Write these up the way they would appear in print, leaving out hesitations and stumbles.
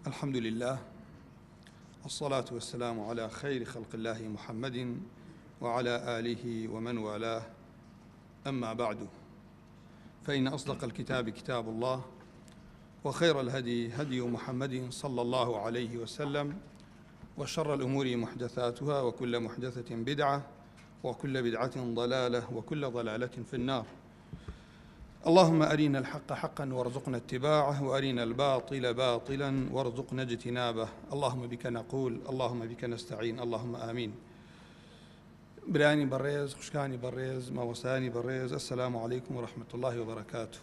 الحمد لله والصلاة والسلام على خير خلق الله محمد وعلى آله ومن والاه، أما بعد، فإن أصدق الكتاب كتاب الله، وخير الهدي هدي محمد صلى الله عليه وسلم، وشر الأمور محدثاتها، وكل محدثة بدعة، وكل بدعة ضلالة، وكل ضلالة في النار. اللهم أرنا الحق حقا وارزقنا اتباعه، وأرنا الباطل باطلا وارزقنا اجتنابه. اللهم بك نقول، اللهم بك نستعين، اللهم آمين. براني بريز، خشكاني بريز، ماوساني بريز، السلام عليكم ورحمة الله وبركاته.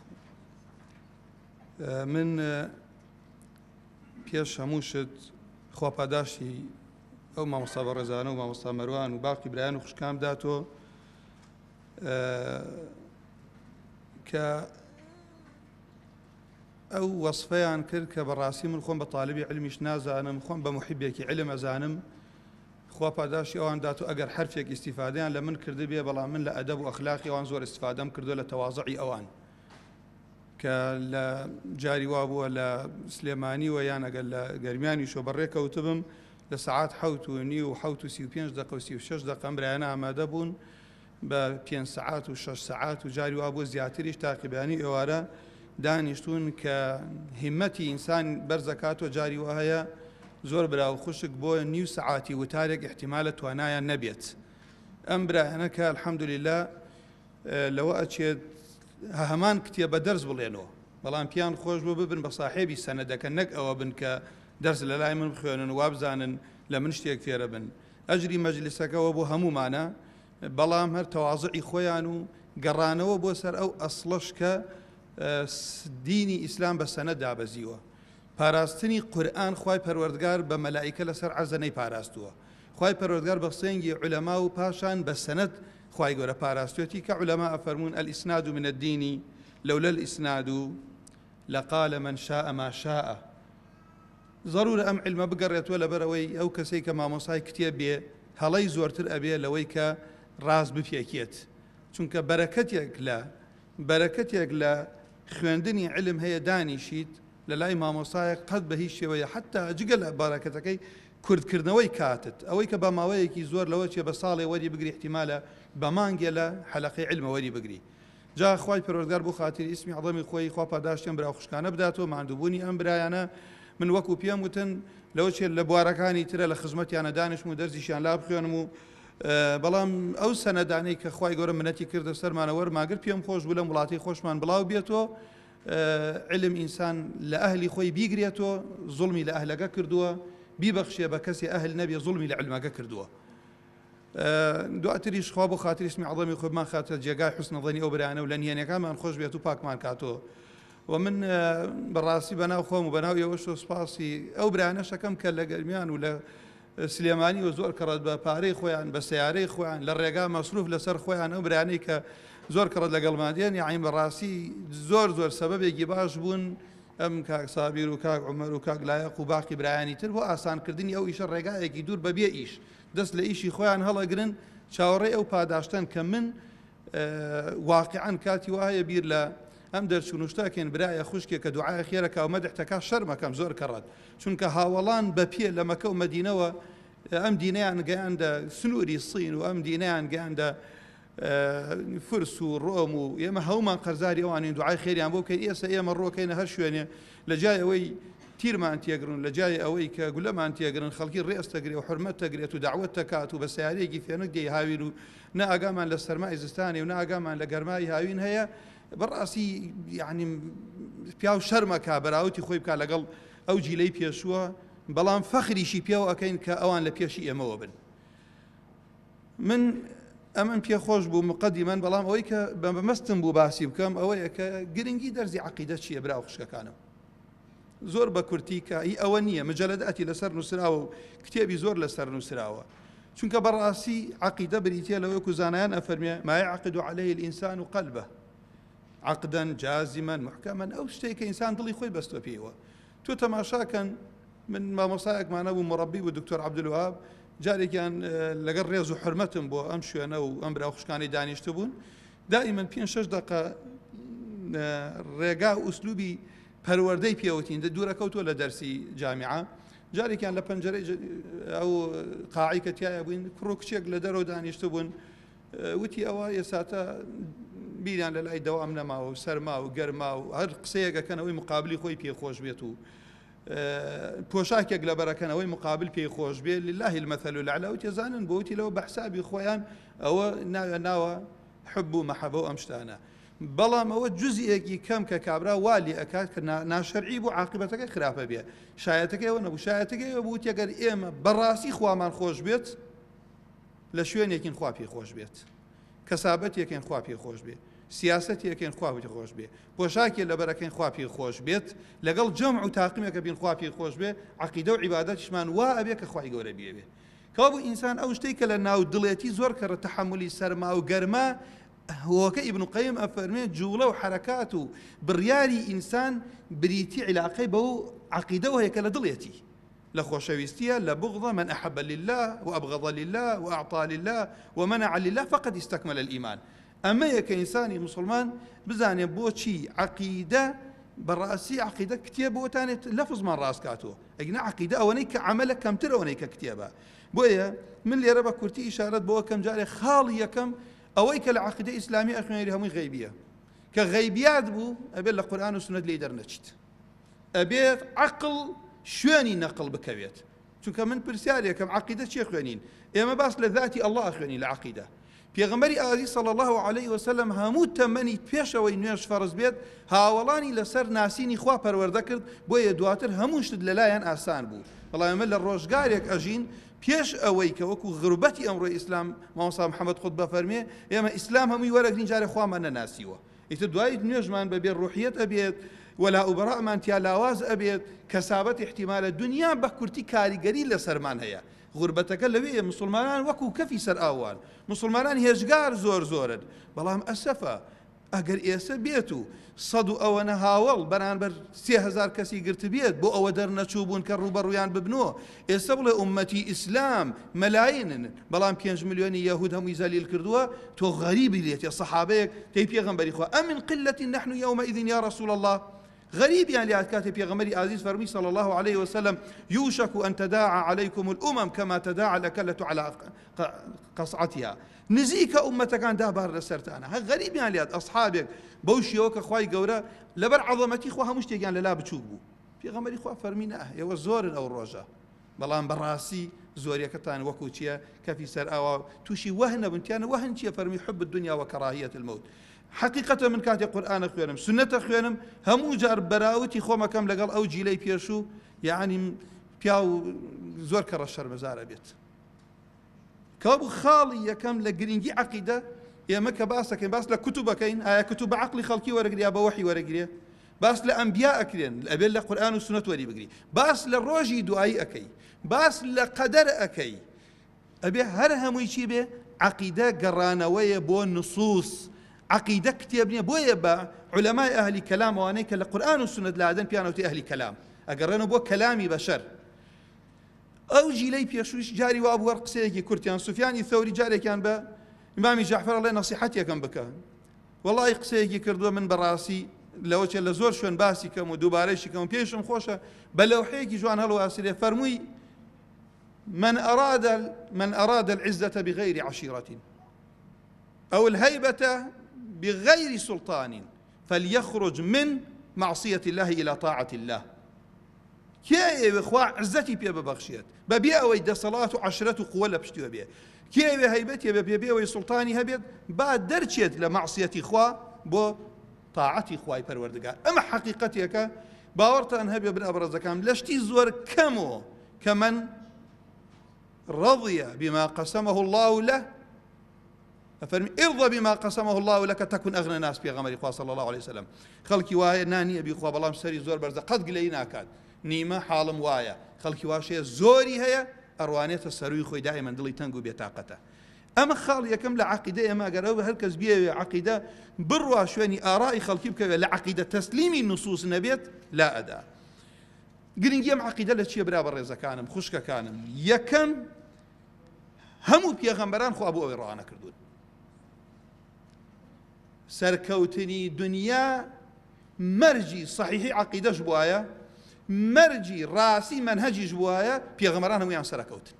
من پێش هەمووشت خواپاداشی ئەو مامۆستا بەڕێزانە و مامۆستا مەروان و باقی برایان و خوشکام داتۆ کە ئەو وەسفەیان کرد کە بەڕاستی من خۆم بە طالبی علمیش نازانم، خۆم بە محیبێکی علم ئەزانم. خوا پاداشی ئەوان داتۆ ئەگەر حرفێک ئیسیفادەیان لە من کرده بێ، بەڵام من لە ئەدەب و ئەخلاقی ئەوان زۆر ئیسیفادەم کردو، لە تەواضعی ئەوان کە لە جاری وا بووە لە سلێمانی و یان ئەگەر لە گەرمیانی شۆ بەڕێکەوتبم لە سەعات 7:30 و 7:35 و 36 دقەم برایانە ئامادە بوون بە 5 سەعات و 6 سەعات و جاری وا بوو زیاتریش تاقیبانی ئێوارە دانیشتون کە هیمەتی ئینسان بەرزەکاتۆ. جاری وا هەیە زۆر برا و خوشک بۆ نیو سەعاتی وتارێک احتیمالە توانایان نەبێت. ئەم برایانە کە الحەمدولله لەوە ئەچێت هەمان کتێبە دەرس بڵێنەوە، بەڵام پیان خۆش بۆ ببن بە ساحێبی سەنەدەکە، نەک ئەوە بن کە دەرس لە لای من بخوێنن و وابزانن لە من شتێک فێرە بن. ئەجری مەجلیسەکەەوە بۆ هەمومانە، بەڵام هەر تەواضعی خۆیان و گەڕانەوە بۆ سەر ئەو ئەسڵەش کە دینی ئیسلام بە سەنەد دابەزیوە. پاراستنی قورئان خوای پەروەردگار بە مەلائیکە لەسەر عەرزە پاراستووە. خوای پەروەردگار بە سێنگی عولەما و پاشان بە سەنەد خوای گەورە پاراستوێتی کە عولەما ئەفەرمون الئیسناد من الدین لولا الئیسناد لقال من شاء ما شاء. ضرورە ئەم علمە بگەڕێتوە لەبەرەوەی ئەو کەسەی کە مامۆسای کتێب بێ هەڵەی زۆرتر ئەبێ لەوەی کە ڕاست بپێکێت، چونکە بەرەکەتێک لە خوێندنی علم هەیە دانیشیت لە لای مامۆسایەک قەت بە هیچ شێوەیە حتا جگە لە بارەکەتەکەی کوردکردنەوەی کاتت، ئەوەی کە بە ماوەیەکی زۆر لەوە چێ بە ساڵێ وەری بگری احتیمالە بە مانگێ لە حەلەقەی علمە وەری بگری. جا خوای پەروەردگار بۆ خاتری ئیسمی عەظەمی خۆی خوا پاداشتیان برا خوشکانە بداتەوە. ماندووبوونی ئەم برایانە من وەکو پێم وتن لەوە چێ لە بوارەکانی ترە لە خزمەتیانە دانیشتم و دەرزیشیان لا بخوێنم و بەڵام ئەو سەنەدانەی کە خوای گەورە منەتی کردە سەرمانە وەرماگر پێم خۆش بوو لە وڵاتی خۆشمان بڵاو بێتەوە. علم ئینسان لە ئەهلی خۆی بیگرێتەوە، زوڵمی لە ئەهلەکە کردووە، بیبەخشێ بە کەسی ئەهل نەبێ زوڵمی لە علمەکە کردووە. دواتریش خوا بۆ خاتری ئیسمی عەظەمی خۆمان خاتە جێگای حوسنە ظەنی ئەو برایانە و لە نهێنیەکانمان خۆش بێت و پاکمان کاتەوە. و من بەڕاستی بەناو خۆم و بەناو ئێوەش سوپاسی ئەو برایانە شەکەم کە لە گەرمیان و لە سلێمانی و زۆر کەڕەت بە پارەی خۆیان بە سیارەی خۆیان لە ڕێگا مەسروف لەسەر خۆیان ئەو برایانەی کە زۆر کەڕەت لەگەڵمادیان یاعین بەڕاستی زۆر سەبەبێکی باش بوون. ئەم کاک سابیر و کاک عومەر و کاک لایەق و باقی برایانی تر بۆ ئاسانکردنی ئەو ئیشە ڕێگایەکی دوور بەبێ ئیش دەست لە ئیشی خۆیان هەڵەگرن چاوەڕێی ئەو پاداشتن کە من واقعاً کاتی وایە بیر لە ئەم دەرچوونشتاکەن برایە خوشکێک کە دوعای خێرەکە و مەدحتەکە شەرمەکەم زۆر کەڕەت، چونکە هاوڵان بە پێ لە مەکە و مەدینەوە ئەم دینەیان گەیاندە سنووری سین و ئەم دینەیان گەیاندە فرس و ڕۆم و ئێمە هەومان قەرزاری ئەوانین دوعای خێریان بۆ بکەین. ئێستا ئێمە ڕۆکەینە هەر شوێنێ لە جای ئەوەی تیرمان تێگرن، لە جای ئەوەی کە گولەمان تێگرن، خەڵکی ڕێز تەگرێ و حورمەت تەگرێت و داوەت تەکات و بە سیارەیەکی فێنک دێ هاوین و نە ئاگامان لە سەرمای زستانی و نە ئاگامان لە گەرمای هاوین هەیە. بەڕاستی یعنی پیاو شەرمەکە بەراوتی خۆی بکات لەگەڵ ئەو جیلەی پێشووە، بەڵام فەخریشی پێوە ئەەکەین کە ئەوان لە پێشی ئێمەوە بن. من ئەمن پێ خۆش بوو مقەدیمەن، بەڵام ئەوەی کە بەمەستم بوو باسی بکەم ئەوەیە کە گرنگی دەرزی عەقیدە چییە برا خوشکەکانم. زۆر بە کورتی کە ئەوە نییە مجەلەداتی لەسەر نووسراوە و کتێبی زۆر لەسەر نووسراوە، چونکە بەڕاستی عەقیدە بریتە لەوەی کو زانایان ئەفەرمێ ما يعقد عليه الإنسان قلبه عقدا جازما محكما، ئەو شتێک کە ئینسان دڵی خۆی بەستۆ پێیەوە. تۆ تەماشاکەن من مامۆسایەکمانە بوو مڕەبی و دکتۆر عەبدولوهاب جارێکیان لەگەڵ ڕێز و حرمەتم بۆ ئەم شوێنە و ئەم برا خوشکانی دانیشتە بوون، دائیمەن 5-6 دقە ڕێگا و ئوسلوبی پەروەردەی پێوتین دوورەکەوتووە لە دەرسی جامیعە جارێکیان لە پەنجەرەی ئەو قاعی کە تایە بووین کوڕ و کچێک لە دەرەوە دانیشتە بوون وتی ئەوە ئێساتە بیریان لە لای دەوام نەماوە و سەرما و گەرما و هەر قسەیەکەکەنەوەی مقابلی خۆی پێخۆش بێت و پۆشاکێک لە بەرەکەنەوەی مقابل پێی خۆش بێت لله المەثل الأعلى و تێزانن بۆتی لەوە بە حسابی خۆیان ئەوە ناوە حب و مەحەبە و ئەم شتانە بەڵام ئەوە جزئێکی کەم کە کابرا والی ئەکات کە ناشەرعی بوو عاقبەتەکەی خراپە بێ شایەتەکەیەوە نەبوو شایەتەکەیەوە بوو ئەگەر ئێمە بەڕاستی خوامان خۆش بێت لە شوێنێکین خوا پێی خۆش بێت کەسابەتێکین خوا پێی خۆش بێت سیاسەتێکین خوا پێی خۆش بێت پۆشاکێ لە بەرەکەین خوا پێی خۆش بێت لەگەڵ جەمع و تاقیمێکە بین خوا پێی خۆش بێت عەقیدە و عیبادەتیشمان وا ئەبێ کە خوای گەورە بێ کەوا بوو ئینسان ئەو شتەی کە لە ناو دڵێتی زۆر کە تەحەمولی سەرما و گەرما هۆکە ئیبن قەیم ئەفەرمێت جوڵە و حەرەکات و بڕیاری ئینسان بریتی علاقەی بەو عەقیدەوە هەیە کە لە دڵێتی لە خۆشەویستیە لە بغضە من أحب لله وأبغض لله وأعطى لله ومنع لله فقد استكمل الإيمان ئەمە یەکە ئینسانی مسلمان بزانێ بۆچی عەقیدە بەڕاستی عەقیدە کتێبەوەتانێت لەفزمان ڕاستکاتەوە ئەگەنا عەقیدە ئەوەنەی کە عەمەلە کەمتر ئەوەنەی کە کتێبە بۆیە من لێرە بە کورتی ئیشارەت بۆ کەم جارێ خاڵی یەکەم ئەوەی کە لە عەقیدە ئیسلامی ئەخوێنێری هەمووی غەیبیە کە غەیبیات بوو ئەبێت لە قورئان و سونەت لێی دەرنەچیت ئەبێت عەقڵ شوێنی نەقڵ بکەوێت چونکە من پرسیارێکم عەقیدە چێ خوێنین ئێمە باس لە ذاتی ئەڵڵا ئەخوێنین لە عەقیدە پێغەمبەری ئازیز صلی الله علیه وسلم هەموو تەمەنی پێشەوەی نوێژ فەرز بێت هاوڵانی لەسەر ناسینی خوا پەروەردە کرد بۆیە دواتر هەموو شت لەلایەن ئاسان بوو بەڵام ئێمە لە ڕۆژگارێک ئەژین پێش ئەوەی کە وەکو غربەتی ئەمڕۆی ئیسلام مامۆستا محەممەد خودبە فەرمێ ئێمە ئیسلام هەمووی وەرەگرین جارێ خوامان نەناسیوە ئیتر دوای نوێژمان بەبێ ڕوحیەت ئەبێت ولا ئوبەڕەمان تیا لاواز ئەبێت کەسابەت احتیمالە دنیا بە کورتی کاریگەری لەسەرمان هەیە غوربەتەکە لەوەیە مسلمانان وەکو کەفی سەر ئاوان مسلمانان هێژگار زۆر زۆرن بەڵام ئەسەفە ئەگەر ئێستا بێت و سەد و ئەوەنە هاوڵ بەرامبەر 3000 کەسی گرت بێت بۆ ئەوە دەرنەچوو بوون کە ڕوبەڕویان ببنەوە ئێستا بڵێ ئومەتی ئیسلام مەلاینن بەڵام 5 ملیۆنی یەهود هەمووی زەلیل کردووە تۆ غەریبی لێتێ سەحابەیەک تێی پێغەمبەری خوا ئەمن قلة نحن يومئذ يا رسول الله غريب يعني لأتكاتي بيغمري عزيز فرمي صلى الله عليه وسلم يوشك أن تداعى عليكم الأمم كما تداعى الأكلة على قصعتها نزيك أمتك عن دابار لسرتانا غريب يعني لأت أصحابك بوش يوك خواي قورا لبر عظمتي خواها مشتيق يعني لا بتشوبو بيغمري خوا فرمينا يو زور أو الرجاء بلان براسي زوريا كتان وكوتيا كفي سر أو توشي وهن بنتيانا وهن تيا فرمي حب الدنيا وكراهية الموت حقيقة من كاتي قرآن خوانم سنة خوانم همو جار براوتي خو مكم لقال أو جيلي بيرشو يعني بياو زور كرا الشر مزارة بيت كابو خالي يكم لقرينجي عقيدة يا مكة باسكين باس لكتبكين آية كتب عقلي خلقي ورقريا بوحي ورقريا باس لأنبياء أكرين الأبيل لقرآن والسنة وري بقري باس للروجي دعائي أكي باس لقدر أكي أبي هرهم يشيبه عقيدة قرانوية بو النصوص عقيدة كتابني بويا با علماء أهل كلام وانيك القرآن والسنة لادن بيانوتي أهل كلام أقرأنا بو كلامي بشر أو جيلي بيشوش جاري وأبو ورق سيكي كرتيان سفياني الثوري جاري كان با إمامي جعفر الله نصيحتي كان بكا والله قسيكي كردو من براسي لو تشل زور شون باسي كم ودوباريشي كم بيشم خوشة بلوحيكي جوان هلو أسيري فرموي من أراد العزة بغير عشيرة أو الهيبة بغير سلطان فليخرج من معصية الله إلى طاعة الله كيف إخوة عزتي بيا ببخشيت ببيا ويدا صلاة عشرة قوة لبشتوا بيا كيف هيبتي ببيا ويسلطاني هبيت بعد درجت لمعصية إخوة بو طاعة إخوة پروردگار أما حقيقتك باورت أن هبيا بن أبرز كام لشتي زور كمو كمن رضي بما قسمه الله له أفرمي ارضى بما قسمه الله لك تكن أغنى الناس بيغمر إخوة صلى الله عليه وسلم خلقي وايا ناني أبي إخوة بالله مسري زور برزة قد قلينا كاد نيمة حالم وايا خلقي واشي زوري هيا أروانية السروي خوي دائما دلي تنقو بيتاقته أما خالي كم لعقيدة ما قالوا هالكز بيه عقيدة بروا شواني آرائي خلقي بك لعقيدة تسليمي النصوص النبيت لا أدا قرنجيم عقيدة لتشي برابر رزا كانم خشكا كانم يكم همو بيغمبران خو أبو أويرانا كردون سەرکەوتنی دنیا مەرجی صحیحی عەقیدەش بوایە، مەرجی ڕاستی مەنهەجیش بوایە، پێغەمبەران هەموویان سەرەکەوتن.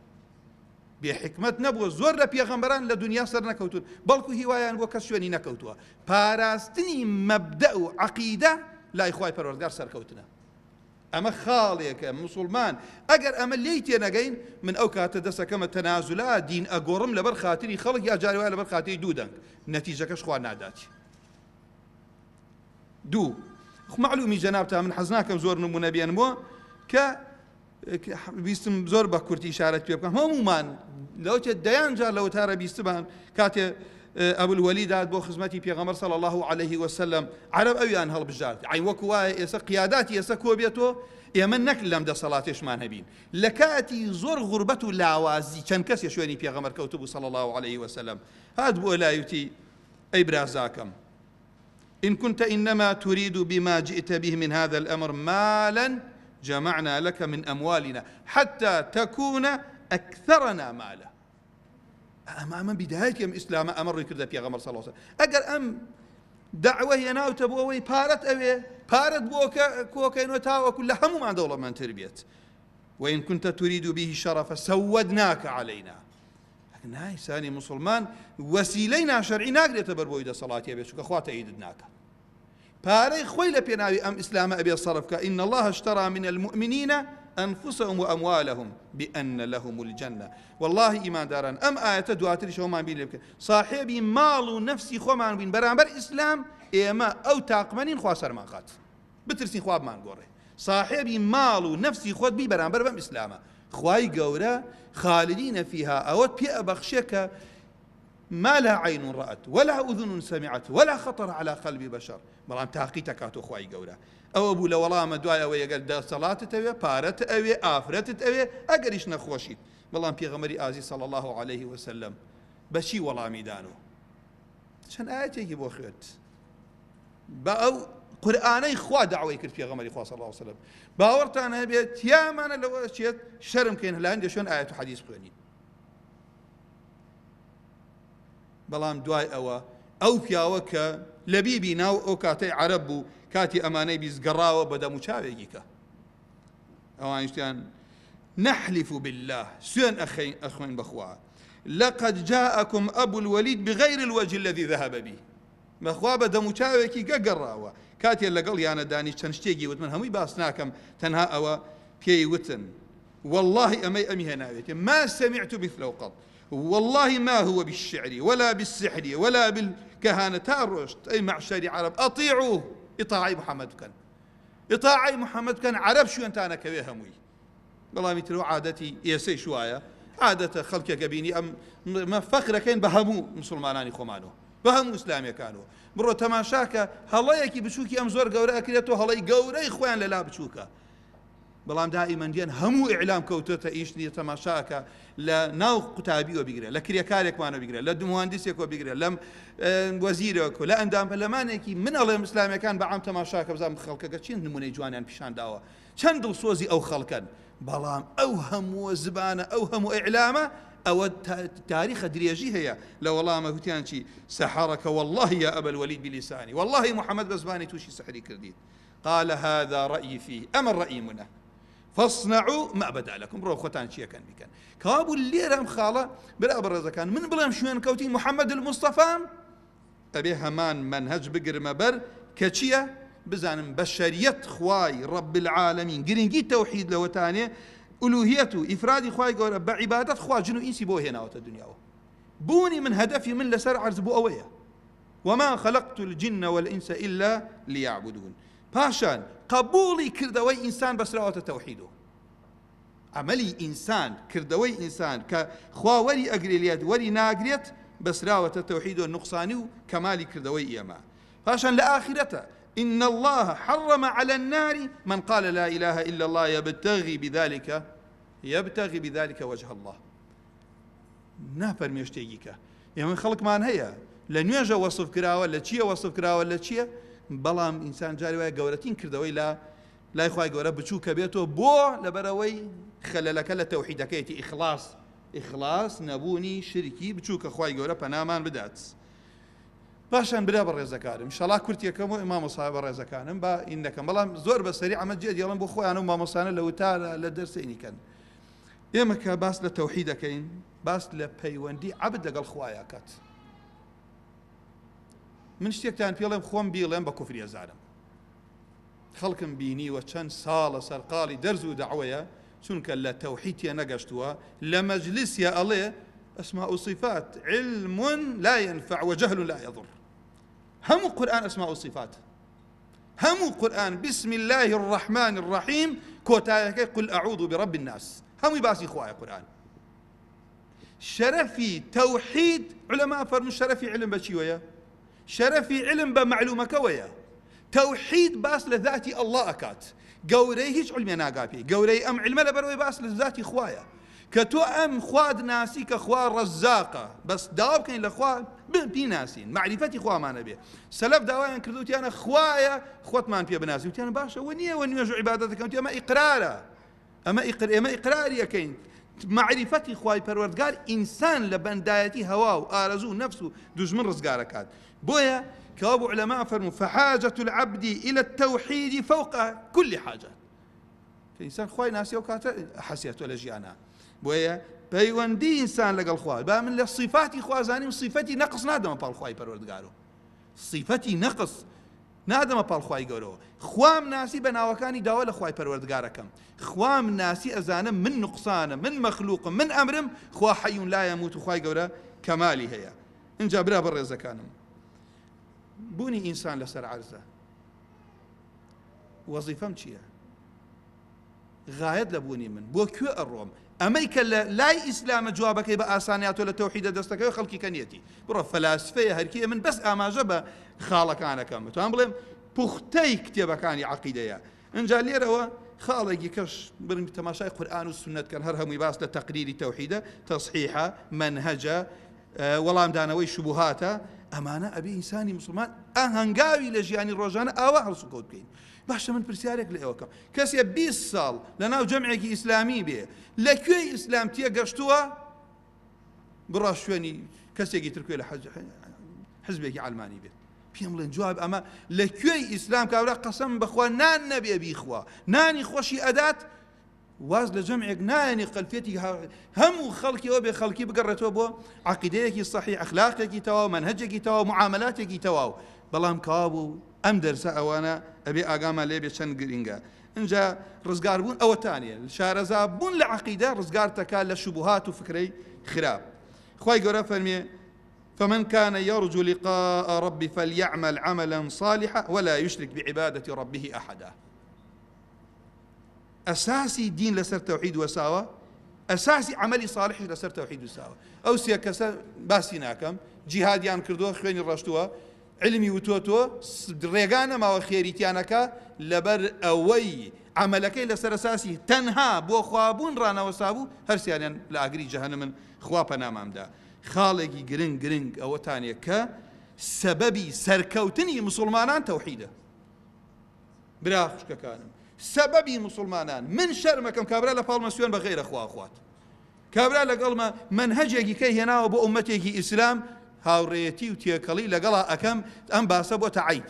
بێحکمەت نەبووە، زۆر لە پێغەمبەران لە دنیا سەر نەکەوتون، بەڵکو هیوایان بۆ کەس شوێنی نەکەوتووە. پاراستنی مەبدە و عەقیدە لای خوای پەروەردگار سەرکەوتنە. ئەمە خاڵێکە موسڵمان ئەگەر ئەمە لێی تێنەگەین، من ئەو کاتە دەسەکەمە تەنازولا دین ئەگۆڕم لەبەر خاتری خەڵک یا جاری وایە لەبەر خاتری دوو دەنگ، نەتیجەکەش خوا ناداتی. دوو معلومی جەنابتە من حەز ناکەم زۆر نمونە بێنمەوە کە بیستم زۆر بە کورتی ئیشارەت پێ بکەم. هەمومان لەوتێ دەیان جار لە وتارە بیستمان کاتێ ئەبولوەلی داد بۆ خزمەتی پێغەمبەر صلی الله عليه وسلم، عەرەب ئەویان هەڵبژارد، عین وەکو وایە ئێستا قیاداتی ئێستا کۆ بێتەوە، ئێمە نەک لەم دەسەڵاتێشمان هەبین. لە کاتی زۆر غوربەت و لاوازی چەند کەسێ شوێنی پێغەمبەر کەوتبوو صلی الله عليه وسلم، هات بۆ لایوتی ئەی برازاکەم، إن كنت إنما تريد بما جئت به من هذا الأمر مالا جمعنا لك من أموالنا حتى تكون أكثرنا مالا. أما بداية يوم إسلام أمر كذا في غمر صلى الله عليه وسلم أجر أم دعوة يناو تبوي بارت أوي بارت بوكا كوكا وتاو كلها هم مع دولة من تربية. وإن كنت تريد به الشرف سودناك علينا. لكن هاي ساني مسلمان وسيلينا شرعي ناقل يتبربو إذا صلاة يبي شو كخوات عيدناك. باري خويل بيناوي أم إسلام أبي الصرف إن الله اشترى من المؤمنين أنفسهم وأموالهم بأن لهم الجنة. والله إيمان داران أم آية دواتر شو ما بين صاحبي مال نفسي خو ما بين برامبر إسلام إما أو تاقمنين خواسر ما قات بترسين خواب ما نقوله صاحبي مال نفسي خود بي برامبر بم إسلامه خواي قورة خالدين فيها أوت بي أبخشك ما لا عين رأت ولا أذن سمعت ولا خطر على قلب بشر. بلام تاقيتك أتو خواي قورة أو أبو لولا ما دعاء أو يقال دا صلاة تأوي بارت أوي آفرت تأوي أقريش نخوشيت. بلام بيغمري آزي صلى الله عليه وسلم بشي والله ميدانو شان آياتي يجيبو خيوت بأو قرآني خوا دعوة يكرت بيغمري خوا صلى الله عليه وسلم باورتانا بيت يا مانا لو أشيت شرم كين لا عندي شون آيات وحديث قرآني. بلام دعاء أو بياوك لبيبي ناو أو كاتي عربو كاتي أماني بيزقراوة بدا مشاويجيكا أو أنشتان نحلف بالله سين أخوين بخوا لقد جاءكم أبو الوليد بغير الوجه الذي ذهب به بخوا بدا مشاويكي قراوة كاتي اللي قال يانا داني تنشتيجي وتمن همي باسناكم تنها أو بيي وتن والله أمي هناويتي ما سمعت مثله قط والله ما هو بالشعر ولا بالسحر ولا بالكهانة الرشد أي معشر عرب أطيعوه إطاعي محمد كان إطاعي محمد كان عرب شو أنت أنا كبيه هموي والله مثل عادتي يسي شوية عادة خلق قبيني أم ما فخر كان بهمو مسلماناني خمانو بهمو إسلامي كانوا برو تماشاك هلا يكي بشوكي أم زور قورة أكلته هلا قورة إخوان لا بشوكا بلام دائما ديان همو إعلام كوتوتا إيشني تماشاك لناو قتابي وبيقرأ لكريا كارك ما نبيقرأ لا مهندسك وبيقرأ لم وزيرك لا أندام فلمانك من الله مسلم كان بعام تماشاك بزام خلقك شين نموني جوانيان بشان داوا شن دل صوزي أو خلقا بلام أوهم وزبانة أوهم إعلامه أو تاريخ دريجي هي لو والله ما قلتيان شي سحرك والله يا أبا الوليد بلساني والله محمد بزباني توشي سحري كرديد قال هذا رأيي فيه أما الرأي منه فاصنعوا ما بدا لكم رو ختان شيء كان بكن كابو اللي رام خاله بلا برزه كان من بلام شوين كوتي محمد المصطفى ابي همان منهج بقر مبر كشيه بزانم بشريه خواي رب العالمين قرنجي توحيد لو تاني الوهيته افراد خواي قول بعباده خوا جنو انسي بو هنا وت الدنيا بوني من هدفي من لسر عرز بو اويه وما خلقت الجن والانس الا ليعبدون باشان قبولي كردوي إنسان بس رأوت توحيده عملي إنسان كردوي إنسان كخوا ولي أقريليات ولي ناقريت بس رأوت توحيده النقصاني كمالي كردوي إيما فاشان لآخرته إن الله حرم على النار من قال لا إله إلا الله يبتغي بذلك وجه الله نافر ميشتيجيك يعني خلق مان هي لن يجا وصف كراوة لتشيه وصف كراوة لتشيه بلام إنسان جاري ويا جورتين كردوي لا يخوي جورة بتشوك بيته بو لبروي خللك للتوحيد كيتي إخلاص نبوني شركي بتشوك أخوي جورة بنامان بدات باشان برا بەڕێزەکانم شەڵا کورتێکەکەم و مامۆستا بەڕێزەکانم با ئین دەکەم بەڵام زۆر بەسەری ئەمە جێ دێڵم بۆ خۆیان و مامۆستانە لە وتارە لە دەرسێنیکەن ئێمە کە باس لە تەوحید دەکەین باس لە پەیوەندی عەبد لەگەڵ خوایە کات من شتێکتان پێڵێم خۆم بیڵێم بە کوفری ئەزارم خەڵکم بینیوە چەند ساڵە سەرقاڵی دەرز و دەعوەیە چونکە لە تەوحید تێ نەگەشتووە لە مەجلیسیە ئەڵێ أسماء وصفات علم لا ينفع وجهل لا يضر هم قرآن أسماء وصفات هم قرآن بسم الله الرحمن الرحيم كوتايك قل أعوذ برب الناس هم باسي خوايا قرآن شرفي توحيد علماء فرموا شرفي علم بشيوية شرفي علم بمعلومة كوية توحيد باس لذاتي الله أكات قوري هيج علمي ناقابي قوري أم علم لبروي باس لذاتي خوايا كتو أم خواد ناسي كخوا رزاقة بس داوب كاين لخوا بي ناسين معرفتي خوا ما نبي سلف داوين كردوتي أنا خوايا خوات ما نبي بناسي وتي أنا باشا ونية جو عبادتك أنت أما إقرارا أما إقراري كاين معرفتي خواي پروردگار إنسان لبندايتي هواو آرزو نفسه دجمن رزقاركات بويا كابو علماء فرموا فحاجة العبد إلى التوحيد فوق كل حاجة الإنسان خواي ناسي وكاتا حسيته لجيانا بويا پەیوەندی ئینسان لەگەڵ خوا با من لە صفاتی خوا زانیم صفەتی نەقص نادەمە پاڵ خوای پەروەردگارەوە صفەتی نەقص نادەمە پاڵ خوای گەورەوە خوام ناسی بە ناوەکانی داوا لە خوای پەروەردگارەکەم خوام ناسی ئەزانم من نقصانە من مەخلوقم من ئەمرم خوا حەیون لا یەموت و خوای گەورە کەمالی هەیە اینجا برا بەڕێزەکانم بوونی ئینسان لەسەر عەرزە وەزیفەم چییە غایەت لە بوونی من بۆ کوێ ئەڕۆم ئەمەی کە لە لای ئیسلامە جوابەکەی بە ئاسانیاتۆ لە تەوحیدە دەستەکەی خەڵکی کەنیەتی بڕۆ فەلاسفەیە هەرکیە من بەس ئاماژە بە خاڵەکانەکەم توان بڵێم پوختەی کتێبەکانی عەقیدەیە اینجا لێرەوە خاڵێکی کەش برن تەماشای قورئان و سونەتکەن هەر هەمووی باس لە تەقریری تەوحیدە تەصحیحە منهەجە وەڵامدانەوەی شوبوهاتە ئەمانە ئەبێ ئینسانی موسڵمان ئاهەنگاوی لە ژیانی ڕۆژانە ئاوا هەڵسوکەوت بکەین باشە من پرسیارێک لە ئێوەکەم کەسێ 20 ساڵ لەناو جەمعێکی ئیسلامی بێ لەکوێی ئیسلام تێگەشتووە بڕا شوێنی کەسێکی تر کوێ لە حزبێکی ئالمانی بێت پێم بڵێن جواب ئەمە لەکوێی ئیسلام کابرا قەسەم بەخوا نان نەبێ بیخوا نانی خۆشی ئەدات واز لە جەمعێک نایەنی قەلفێتی هەموو خەڵکیەوە بێ خەڵکی بگەڕێتەوە بۆ عەقیدەیەکی صەحیح ئەخلاقێکی تەواو مەنهەجێکی تەواو معاملاتێکی تەواو بەڵام کابوو ئەم دەرسە ئەوانە ئەبێ ئاگامان لێبێ چەند گرینگە اینجا ڕزگاربوون ئەوەتانیە شارەزابوون لە عەقیدە ڕزگار تەکات لە شوبهات و فکرەی خراپ خوای گەورە فەرمێ فمن كان يرجو لقاء ربه فليعمل عملا صالحا ولا يشرك بعبادة ربه أحدا أساسي دين لسر توحيد وساوة أساسي عملي صالح لسر توحيد وساوة أو سيكسا باسيناكم جهاديان كردوه خويني الرشتوه علمي وتوتو ريغانا ما وخيريتيانكا لبر أوي عملكي لسر أساسي تنها بو خوابون رانا وسابو هرسيانيان لأقري جهنم خوابا نامام دا خالقي گرنگ أو تانية كا سببي سركوتني مسلمانان توحيده براخش كانم سببي مسلمانان من شرمكم كابرا لفالمسيون بغير أخوات كابرا لقلما منهجي كي هنا وبو أمتي إسلام هاوريتي وتيكلي لقلا أكم أم باسا بو تعيب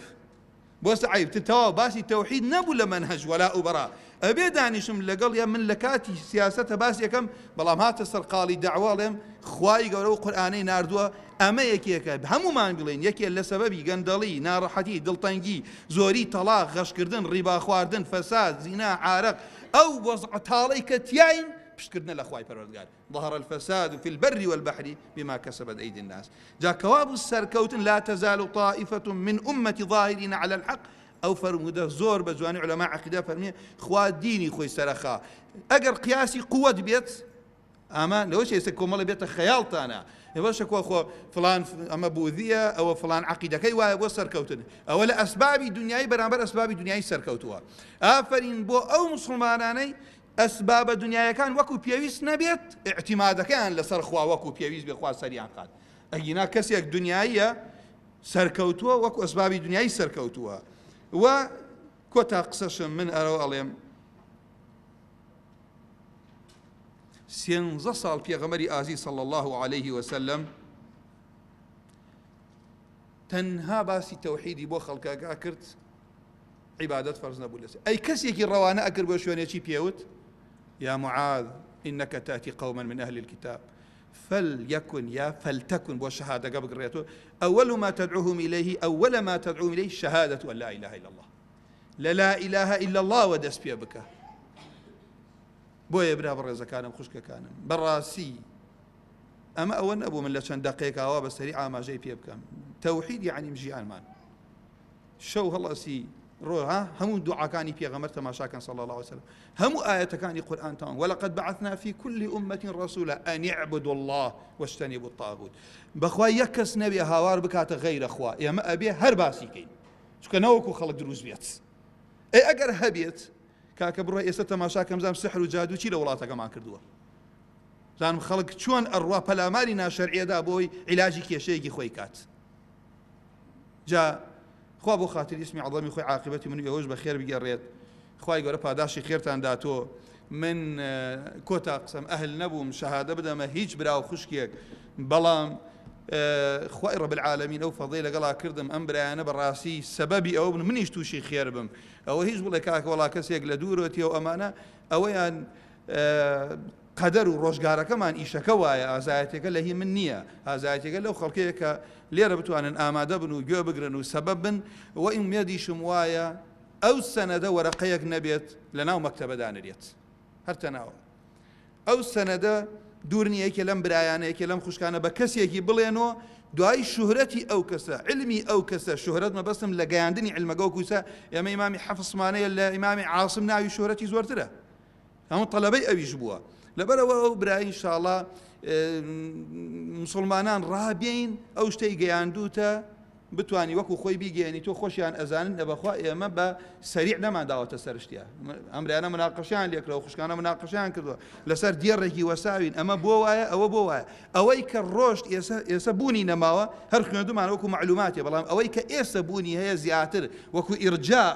بوس عيب تتوا باسي توحيد نبو لمنهج ولا أبراء أبي دانيشم لقل يا من لكاتي سياستها باسي كم بلام هات السرقالي دعوة لهم خواي قولوا قرآني ناردوا أما يكيك همو ما نقولين يكي اللي سببي قندلي نارحتي دلطنجي زوري طلاق غش كردن ربا خواردن فساد زنا عارق أو وضع طالي كتياين بشكرنا الأخوة پروردگار ظهر الفساد في البر والبحر بما كسبت أيدي الناس جاء كواب السركوتن لا تزال طائفة من أمة ظاهرين على الحق أو فرموده زور بجواني علماء عقيدة فرمية خوا ديني خوي سرخا أجر قياسي قوة بيت أما لو شيء يسكون مال بيت خيال تانا يبغى كوا خو فلان أما بوذية أو فلان عقيدة كي وسر كوتن أو لا أسباب دنياي برامبر أسباب دنياي سر كوتوا آفرين بو أو مسلماناني أسباب دنياي كان وكو بيويس نبيت اعتماد كان لسر خوا وكو بيويس بخوا سريعا قاد أجينا كسيك دنياية سر كوتوا وكو أسباب دنياي سر كوتوا وكوتا قصص من أرو أليم سينزە ساڵ پێغەمبەری ئازیز صلى الله عليه وسلم تەنها باسی تەوحیدی بۆ خەڵکەکە کرد عیبادەت فەرز نەبوو لەسەر ئەی کەسێکی ڕەوانە ئەکرد بۆ شوێنێکی پێوت يا معاذ إنك تأتي قوما من أهل الكتاب فليكن يا فلتكن بو شهادة قبل أول ما تدعوهم إليه شهادة أن لا إله إلا الله لا إله إلا الله ودس بيا بك بو يبرا برزا كانم خشك كانم براسي أما أول أبو من لشان دقيقة أو بسريعة ما جاي بيا بك توحيد يعني مجيئان مان شو هلا سي روها هم دعاء كان في غمرت ما شاكن صلى الله عليه وسلم هم آية كان قرآن تام ولقد بعثنا في كل أمة رسولا أن يعبدوا الله واجتنبوا الطاغوت بخوا يكس نبي هاوار بكات غير أخوا يا ما أبي هرباسيكين شو كنوكو خلق دروز بيت أي أجر هبيت كاكبر يسته ما شاكن زام سحر وجادو شيء لولاته كمان كردوه زان خلق شون الروا بلا مالنا شرعية دا بوي علاجي كيشيكي خويكات جاء خوا بۆ خاتری اسمی عەظەمی خۆی عاقبەتی من ئێوەش بە خێر بگەڕێت خوای گەورە پاداشی خێرتان داتۆ من کۆتا قسەم ئەهل نەبووم شەهادە بدەمە هیچ براو خوشکێک بەڵام خوای ڕەب العالەمین ئەو فەضڵی لەگەڵا کردم ئەم برایانە بەڕاستی سەبەبی ئەوە بن منیش تووشی خێر بم ئەوە هیچ بڵێ کاکە وەڵا کەسێک لە دوورەتی ئەو ئەمانە ئەوەیان قەدەر و ڕۆژگارەکەمان ئیشەکە وایە ئازایەتێکە لە هی من نییە ئازایەتێکە لەو خەڵکەیە کە لێرە بتوانن ئامادە بن و گوێ بگرن و سەبەب بن و ئیمێدیشم وایە ئەو سەنەدە وەرەقەیەک نەبێت لە ناو مەکتەبەدا نرێت هەرتەناوە ئەو سەنەدە دوور نیە یەکێ لەم برایانەیەکێ لەم خوشکانە بە کەسێکی بڵێنەوە دوای شوهرەتی ئەو کەسە علمی ئەو کەسە شوهرەت مەبەستم لە گەیاندنی علمەگە و کوسە ئێمە ئیمامی حەفزمانەیە لە ئیمامی عاصم ناوی شوهرەتی زۆرترە هەموو تەلەبەی ئەویش بووە لەبەرەوە ئەو برای ئینشاءڵڵا مسلمانان ڕابین ئەو شتەی گەیاندوتە بتوانی وەکو خۆی بیگەێنی تۆ خۆشیان ئەزانن دەبەخوا ئێمە بە سەریع نەماداوەتە سەرشتیا ئەمرانە مناقەشیان لێکرەوە خوشکانە مناقەشیان کردووە لەسەر دیێڕێکی وەساوین ئەمە بۆ وایە ئەوە بۆ وایە ئەوەی کە ڕۆژت ئێستا بوونی نەماوە هەر خوێندومان وەکو معلوماتێ بەڵام ئەوەی کە ئێستا بوونی هەیە زیاتر وەکو ئیرجاء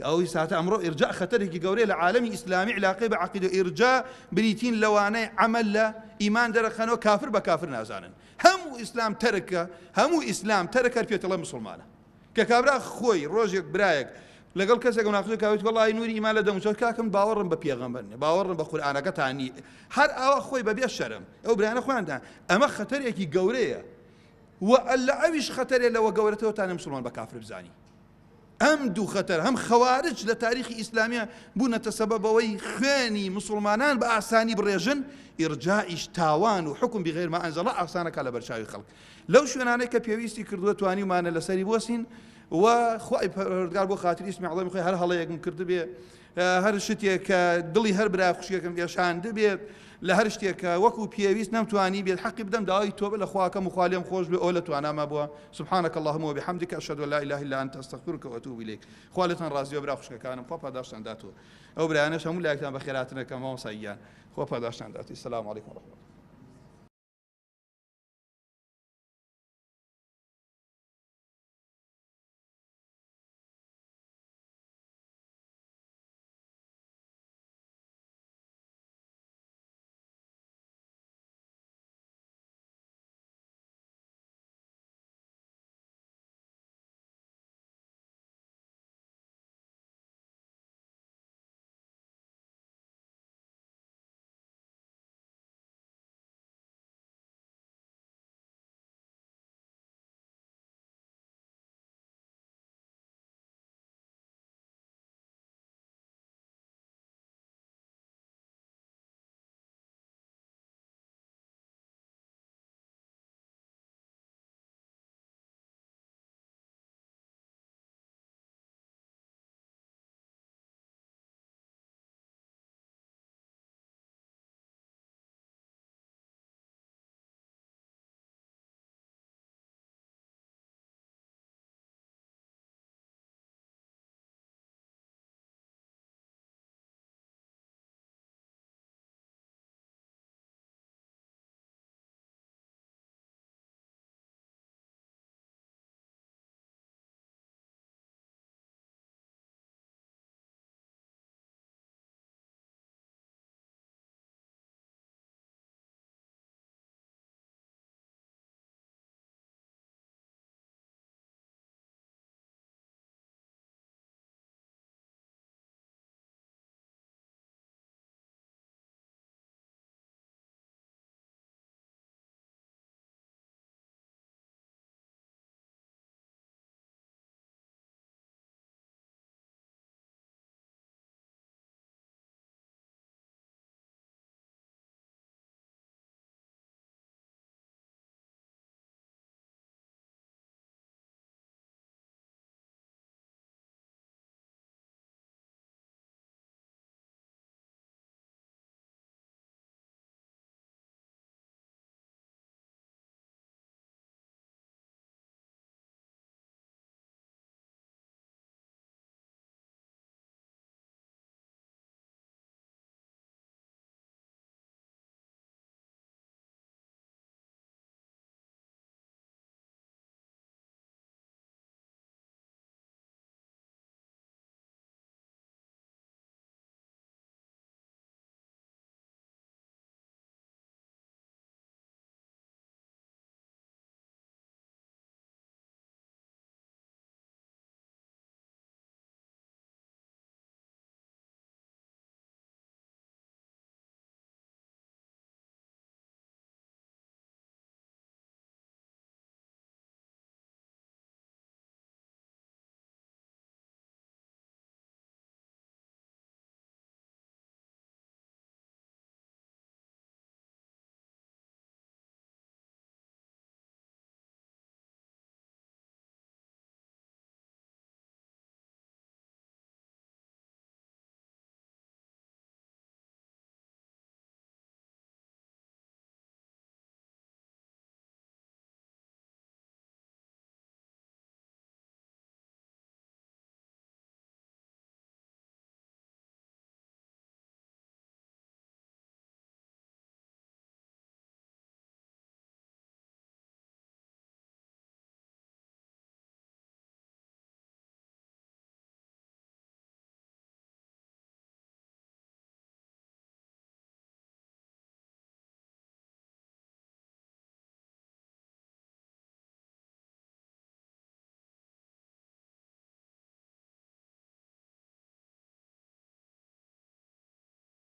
ئەوەی ساتە ئەمڕۆ ئیرجاء خەتەرێکی گەورەیە لە عالەمی ئیسلامی علاقەی بە عەقیدە ئیرجاء بریتین لەوانەی عەمەل لە ئیمان دەرەخەنەوە کافر بە کافر نازانن هەموو ئیسلام تەرکە هەموو ئیسلام تەرکە پێتەڵە مسلمانە کە کابرا خۆی ڕۆژێک برایەک لەگەڵ کەسێک مناقەشە کاوێت وەڵی نوری ئیمان لە دەموچۆت کاکەم باوەڕم بە پێغەمبەر نییە باوەڕم بە قورئانەکەتانی هەر ئەوە خۆی بەبێ شەرم ئەو برایانە خۆیاندان ئەمە خەتەرێکی گەورەیە و لە ئەویش خەتەرێ لەوە گەورەتەوە تانە مسلمان بە کافر بزانی ئەم دوو خەتەر هەم خەوارج لە تاریخی ئیسلامیە بوونەتە سەبەبەوەی خوێنی مسلمانان بە ئاسانی بڕێژن ئیرجاعیش تاوان و حکم بغیر ما ئەنزەڵ ئاسانەکە لە بەرچاوی خەڵک لەو شوێنانەی کە پێویستی کردووە توانیمانە لەسەری بۆسین و خوای پەروەردگار بۆ خاتری اسمی عەظەمی خۆی هەر هەڵەیەکم کردبێ هەر شتێک کە دڵی هەر برا خوشکێکم گەشاند بێت لە هەر شتێکە وەکو پێویست نەمتوانی بێت حەقی بدەم داوای تۆبە لە خواکەم و خوالێم خۆش بێ ئەو لە توانامە بووە سبحانك اللهم وبحمدك أشهد أن لا إله إلا أنت أستغفرك وأتوب إليك خوالتان ڕازی و برا خوشکەکانم خوا پاداشتان داتوە ئەو برایانەش هەموو لایەکتان بە خێراتنەکەم مامۆساییان خوا پاداشتان داتی السلام عليكم ورحمة الله